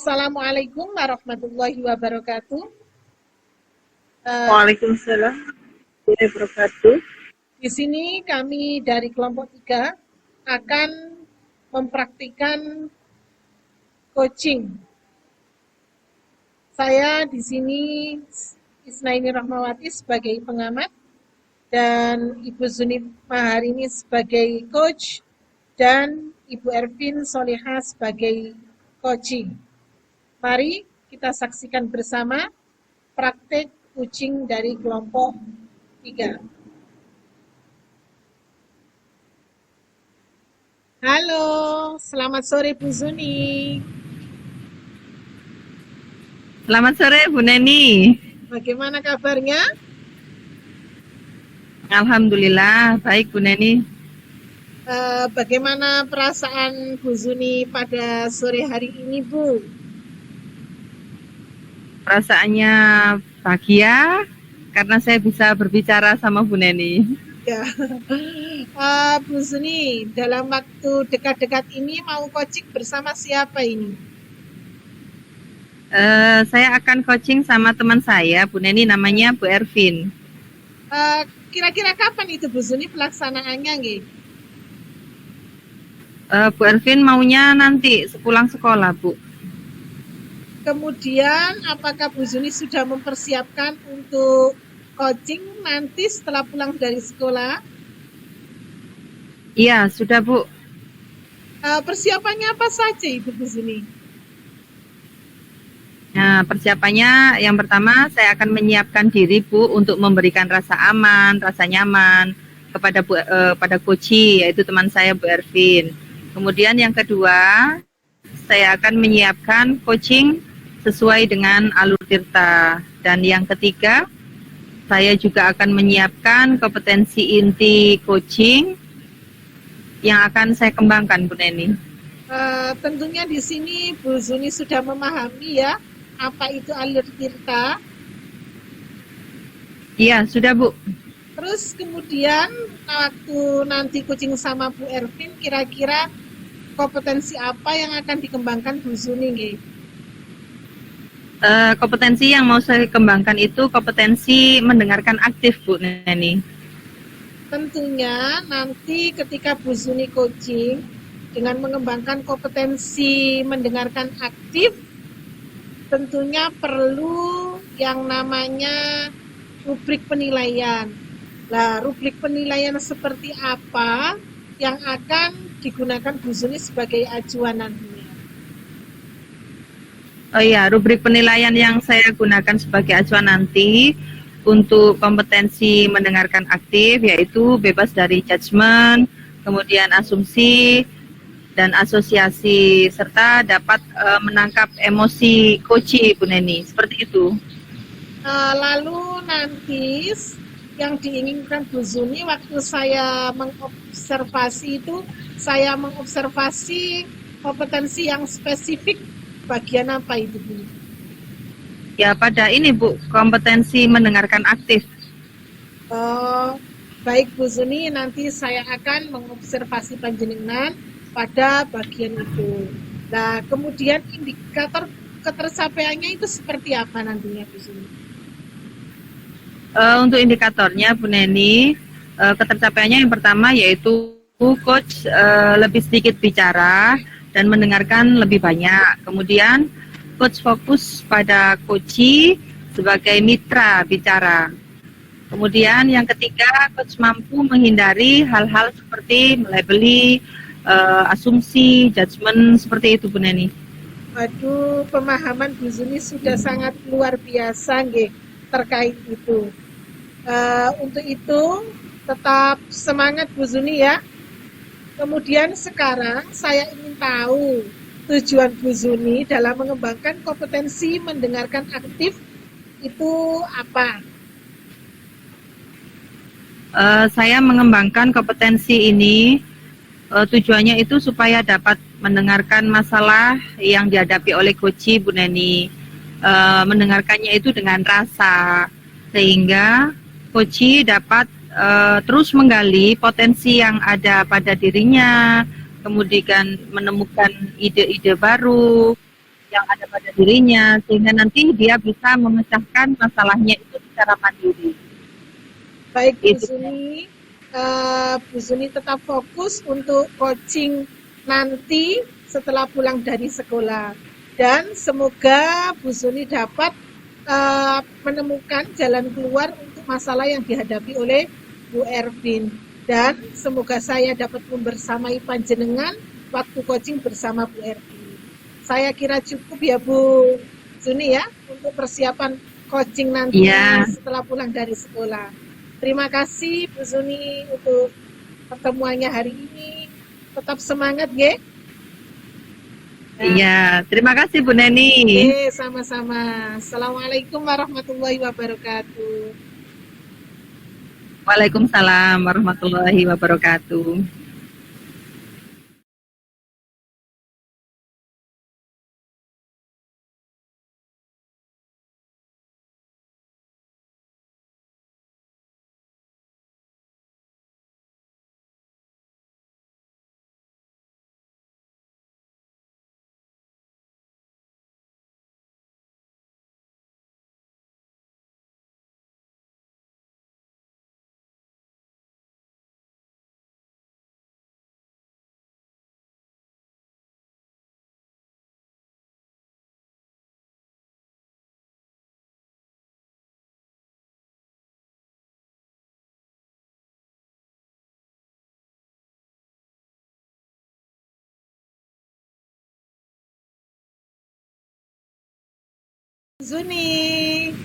Assalamualaikum warahmatullahi wabarakatuh. Waalaikumsalam warahmatullahi wabarakatuh. Di sini kami dari kelompok 3 akan mempraktikkan coaching. Saya di sini Isnaini Rahmawati sebagai pengamat dan Ibu Zuni Maharini sebagai coach dan Ibu Ervin Solihah sebagai coaching. Mari kita saksikan bersama praktek coaching dari kelompok 3. Halo, selamat sore Bu Zuni. Selamat sore Bu Neni. Bagaimana kabarnya? Alhamdulillah baik Bu Neni. Bagaimana perasaan Bu Zuni pada sore hari ini Bu? Perasaannya bahagia karena saya bisa berbicara sama Bu Neni. Ya, Bu Zuni, dalam waktu dekat-dekat ini mau coaching bersama siapa ini? Saya akan coaching sama teman saya Bu Neni, namanya Bu Ervin. Kira-kira kapan itu Bu Zuni pelaksanaannya nggih? Bu Ervin maunya nanti sepulang sekolah Bu. Kemudian apakah Bu Zuni sudah mempersiapkan untuk coaching nanti setelah pulang dari sekolah? Iya sudah Bu. Persiapannya apa saja itu Bu Zuni? Nah, persiapannya yang pertama saya akan menyiapkan diri Bu untuk memberikan rasa aman, rasa nyaman kepada pada coachi, yaitu teman saya Bu Ervin. Kemudian yang kedua, saya akan menyiapkan coaching sesuai dengan alur tirta. Dan yang ketiga, saya juga akan menyiapkan kompetensi inti coaching yang akan saya kembangkan Bu Neni. Tentunya di sini Bu Zuni sudah memahami ya apa itu alur tirta. Iya, sudah Bu. Terus kemudian waktu nanti coaching sama Bu Ervin, kira-kira kompetensi apa yang akan dikembangkan Bu Zuni nggih? Kompetensi yang mau saya kembangkan itu kompetensi mendengarkan aktif Bu Neni. Tentunya nanti ketika Bu Zuni coaching dengan mengembangkan kompetensi mendengarkan aktif, tentunya perlu yang namanya rubrik penilaian. Nah, rubrik penilaian seperti apa yang akan digunakan Bu Zuni sebagai acuan nantinya? Oh iya, rubrik penilaian yang saya gunakan sebagai acuan nanti untuk kompetensi mendengarkan aktif yaitu bebas dari judgement, kemudian asumsi dan asosiasi, serta dapat menangkap emosi coachi Bu Neni, seperti itu. Lalu nanti yang diinginkan Bu Zuni waktu saya mengobservasi itu, saya mengobservasi kompetensi yang spesifik bagian apa itu Bu? Ya pada ini Bu, kompetensi mendengarkan aktif. Baik Bu Zuni, nanti saya akan mengobservasi panjenengan pada bagian itu. Nah, kemudian indikator ketercapaiannya itu seperti apa nantinya Bu Zuni? Untuk indikatornya Bu Neni, ketercapaiannya yang pertama yaitu coach lebih sedikit bicara dan mendengarkan lebih banyak. Kemudian coach fokus pada coachi sebagai mitra bicara. Kemudian yang ketiga, coach mampu menghindari hal-hal seperti melabeli, asumsi, judgement, seperti itu Bu Neni. Waduh, pemahaman Bu Zuni sudah sangat luar biasa nggih terkait itu. Untuk itu tetap semangat Bu Zuni ya. Kemudian sekarang saya ingin tahu tujuan Bu Zuni dalam mengembangkan kompetensi mendengarkan aktif itu apa? Saya mengembangkan kompetensi ini tujuannya itu supaya dapat mendengarkan masalah yang dihadapi oleh coachi Bu Neni. Mendengarkannya itu dengan rasa, sehingga coachi dapat terus menggali potensi yang ada pada dirinya, kemudian menemukan ide-ide baru yang ada pada dirinya, sehingga nanti dia bisa memecahkan masalahnya itu secara mandiri. Baik Bu Itu. Zuni, Bu Zuni tetap fokus untuk coaching nanti setelah pulang dari sekolah. Dan semoga Bu Zuni dapat menemukan jalan keluar untuk masalah yang dihadapi oleh Bu Ervin. Dan semoga saya dapat membersamai panjenengan waktu coaching bersama Bu Ervin. Saya kira cukup ya Bu Zuni ya untuk persiapan coaching nanti setelah pulang dari sekolah. Terima kasih Bu Zuni untuk pertemuannya hari ini. Tetap semangat ya. Iya, terima kasih Bu Neni. Oke, sama-sama. Assalamualaikum warahmatullahi wabarakatuh. Waalaikumsalam warahmatullahi wabarakatuh. Zuni,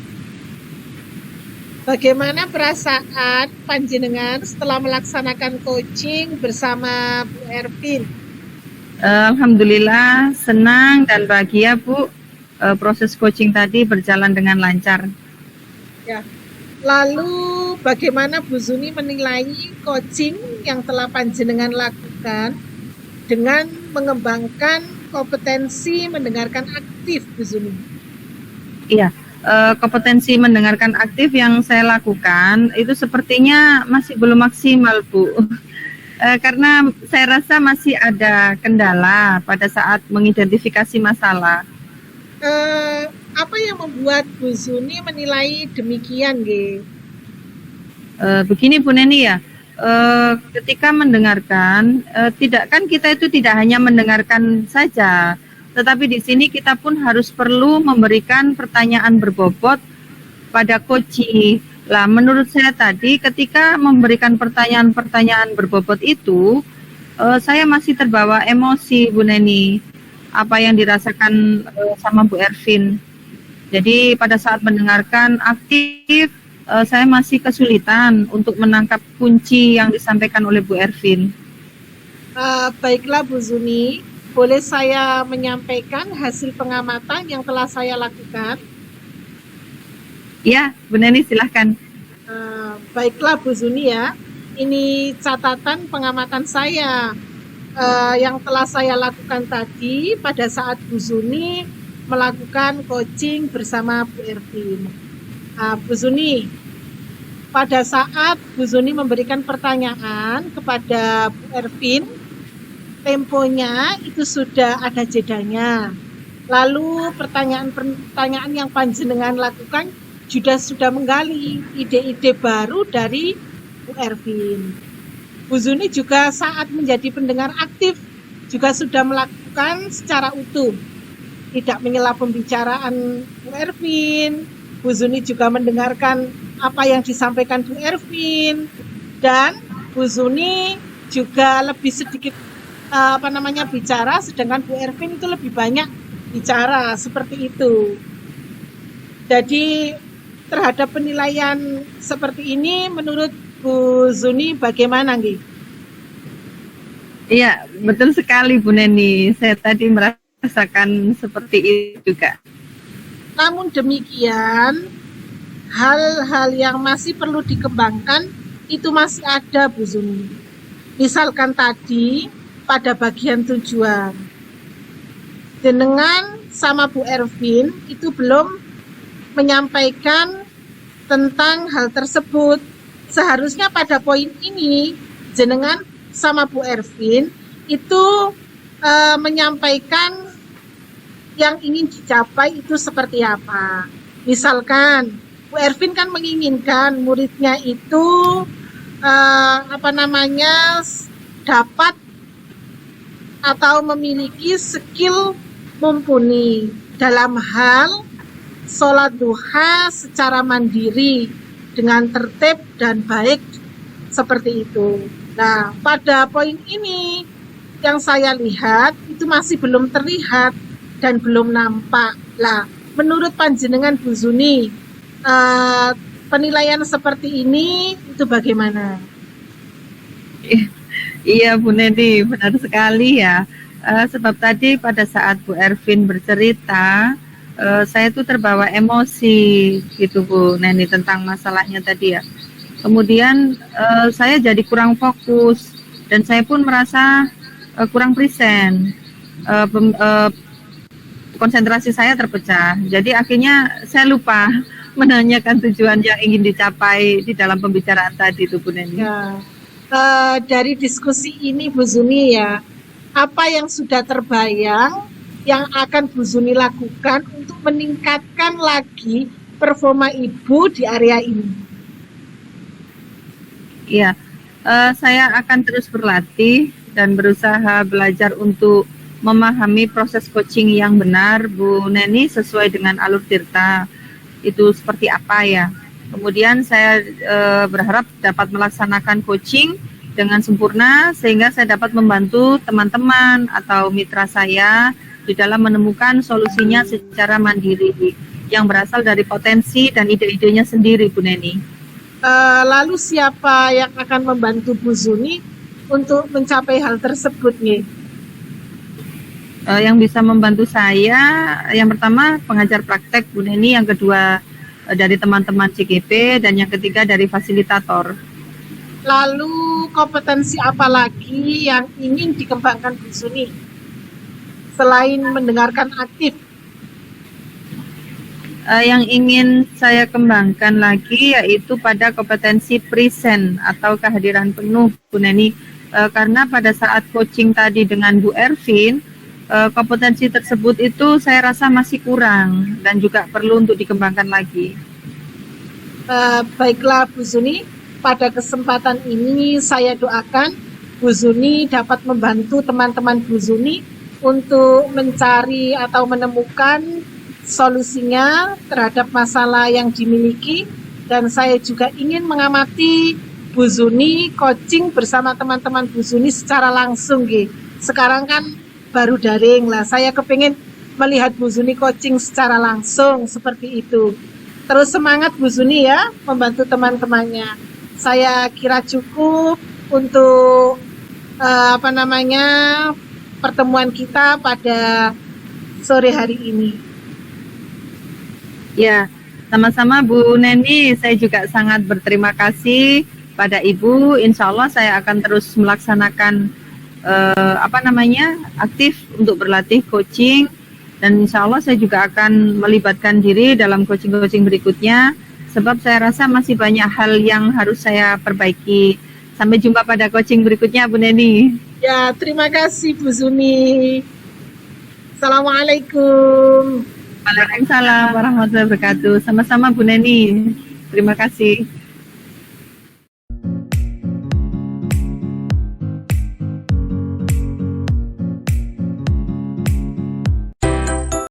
bagaimana perasaan panjenengan setelah melaksanakan coaching bersama Bu Ervin? Alhamdulillah senang dan bahagia Bu. Proses coaching tadi berjalan dengan lancar. Ya. Lalu bagaimana Bu Zuni menilai coaching yang telah panjenengan lakukan dengan mengembangkan kompetensi mendengarkan aktif Bu Zuni? Iya, kompetensi mendengarkan aktif yang saya lakukan itu sepertinya masih belum maksimal Bu. Karena saya rasa masih ada kendala pada saat mengidentifikasi masalah. Apa yang membuat Bu Zuni menilai demikian, G? Begini Bu Neni ya, ketika mendengarkan, kita itu tidak hanya mendengarkan saja, tetapi di sini kita pun harus perlu memberikan pertanyaan berbobot pada coachee. Lah, menurut saya tadi ketika memberikan pertanyaan-pertanyaan berbobot itu, saya masih terbawa emosi Bu Neni, apa yang dirasakan sama Bu Ervin. Jadi pada saat mendengarkan aktif, saya masih kesulitan untuk menangkap kunci yang disampaikan oleh Bu Ervin. Baiklah Bu Zuni, boleh saya menyampaikan hasil pengamatan yang telah saya lakukan? Ya, Bu Neni silahkan. Baiklah Bu Zuni ya, ini catatan pengamatan saya yang telah saya lakukan tadi pada saat Bu Zuni melakukan coaching bersama Bu Ervin. Bu Zuni, pada saat Bu Zuni memberikan pertanyaan kepada Bu Ervin, temponya itu sudah ada jedanya. Lalu pertanyaan-pertanyaan yang panjenengan lakukan juga sudah menggali ide-ide baru dari Bu Ervin. Bu Zuni juga saat menjadi pendengar aktif juga sudah melakukan secara utuh, tidak menyela pembicaraan Bu Ervin. Bu Zuni juga mendengarkan apa yang disampaikan Bu Ervin, dan Bu Zuni juga lebih sedikit bicara, sedangkan Bu Ervin itu lebih banyak bicara, seperti itu. Jadi terhadap penilaian seperti ini menurut Bu Zuni bagaimana, Nggih? Iya, betul sekali Bu Neni. Saya tadi merasakan seperti itu juga. Namun demikian, hal-hal yang masih perlu dikembangkan itu masih ada Bu Zuni. Misalkan tadi pada bagian tujuan, jenengan sama Bu Ervin itu belum menyampaikan tentang hal tersebut. Seharusnya pada poin ini jenengan sama Bu Ervin itu menyampaikan yang ingin dicapai itu seperti apa. Misalkan Bu Ervin kan menginginkan muridnya itu dapat atau memiliki skill mumpuni dalam hal sholat duha secara mandiri dengan tertib dan baik seperti itu. Nah, pada poin ini yang saya lihat itu masih belum terlihat dan belum nampak. Lah, menurut panjenengan Bu Zuni, penilaian seperti ini itu bagaimana? Iya Bu Neni, benar sekali ya. Sebab tadi pada saat Bu Ervin bercerita, saya tuh terbawa emosi gitu Bu Neni tentang masalahnya tadi ya. Kemudian saya jadi kurang fokus dan saya pun merasa kurang present. Konsentrasi saya terpecah. Jadi akhirnya saya lupa menanyakan tujuan yang ingin dicapai di dalam pembicaraan tadi itu Bu Neni. Ya, dari diskusi ini Bu Zuni ya, apa yang sudah terbayang yang akan Bu Zuni lakukan untuk meningkatkan lagi performa Ibu di area ini? Iya, saya akan terus berlatih dan berusaha belajar untuk memahami proses coaching yang benar, Bu Neni, sesuai dengan alur tirta itu seperti apa ya. Kemudian saya berharap dapat melaksanakan coaching dengan sempurna sehingga saya dapat membantu teman-teman atau mitra saya di dalam menemukan solusinya secara mandiri yang berasal dari potensi dan ide-idenya sendiri, Bu Neni. Lalu siapa yang akan membantu Bu Zuni untuk mencapai hal tersebut nih? Yang bisa membantu saya, yang pertama pengajar praktek Bu Neni, yang kedua dari teman-teman CGP, dan yang ketiga dari fasilitator. Lalu kompetensi apa lagi yang ingin dikembangkan Bu Zuni selain mendengarkan aktif? Yang ingin saya kembangkan lagi yaitu pada kompetensi present atau kehadiran penuh Bu Neni, karena pada saat coaching tadi dengan Bu Ervin, kompetensi tersebut itu saya rasa masih kurang dan juga perlu untuk dikembangkan lagi. Baiklah Bu Zuni, pada kesempatan ini saya doakan Bu Zuni dapat membantu teman-teman Bu Zuni untuk mencari atau menemukan solusinya terhadap masalah yang dimiliki, dan saya juga ingin mengamati Bu Zuni coaching bersama teman-teman Bu Zuni secara langsung gitu. Sekarang kan baru daring lah, saya kepingin melihat Bu Zuni coaching secara langsung seperti itu. Terus semangat Bu Zuni ya, membantu teman-temannya. Saya kira cukup untuk pertemuan kita pada sore hari ini. Ya, sama-sama Bu Neni, saya juga sangat berterima kasih pada Ibu. Insya Allah saya akan terus melaksanakan aktif untuk berlatih coaching, dan insya Allah saya juga akan melibatkan diri dalam coaching-coaching berikutnya, sebab saya rasa masih banyak hal yang harus saya perbaiki. Sampai jumpa pada coaching berikutnya Bu Neni. Ya, terima kasih Bu Zuni. Assalamualaikum. Waalaikumsalam warahmatullahi wabarakatuh. Sama-sama Bu Neni. Terima kasih.